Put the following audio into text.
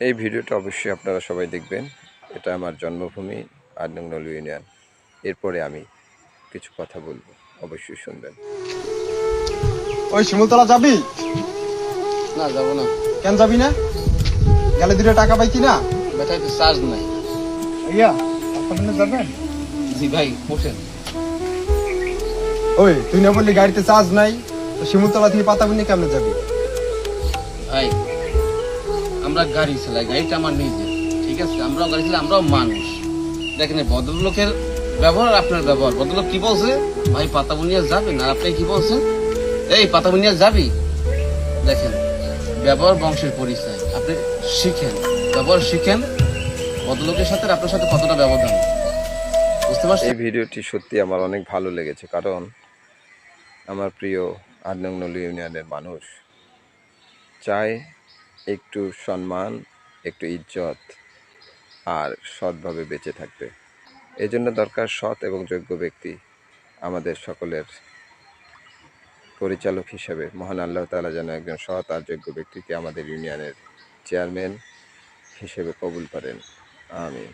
এই ভিডিওটা অবশ্যই আপনারা সবাই দেখবেন। এটা আমার জন্মভূমি ৮ নং নলু ইউনিয়ন। এরপরে আমি কিছু কথা বলবো, অবশ্যই শুনবেন। ওই শিমুলতলা যাবি? না যাবো না। কেন যাবি না? গেলে দুটো টাকা পাইতি না? ব্যাটারি তো চার্জ নাই। ভাইয়া আপনার যাবেন? জি ভাই বসেন। ওই তুই না বললি গাড়িতে চার্জ নাই, তো শিমুলতলা থেকে পাতাবনি কেমনে যাবি? ভাই আমরা গাড়ি চালাই, গাড়িটা আমার নিজের, ঠিক আছে? আমরাও গাড়ি চালাই, আমরাও মানুষ। দেখেন এই ভদ্রলোকের ব্যবহার আর আপনার ব্যবহার। ভদ্রলোক কি বলছে? ভাই পাতাবনিয়া যাবেন, আর আপনি কি বলছেন? এই পাতাবনিয়া যাবি? দেখেন ব্যবহার বংশের পরিচয়, আপনি শিখেন, ব্যবহার শিখেন। ভদ্রলোকের সাথে আর আপনার সাথে কতটা ব্যবধান, বুঝতে পারছেন? এই ভিডিওটি সত্যি আমার অনেক ভালো লেগেছে, কারণ আমার প্রিয় ৮ নং নলু ইউনিয়নের মানুষ চায় একটু সম্মান, একটু ইজ্জত আর সৎভাবে বেঁচে থাকবে। এই জন্য দরকার সৎ এবং যোগ্য ব্যক্তি। আমাদের সকলের পরিচালক হিসেবে মহান আল্লাহ তাআলা যেন একজন সৎ আর যোগ্য ব্যক্তিকে আমাদের ইউনিয়নের চেয়ারম্যান হিসেবে কবুল করেন। আমিন।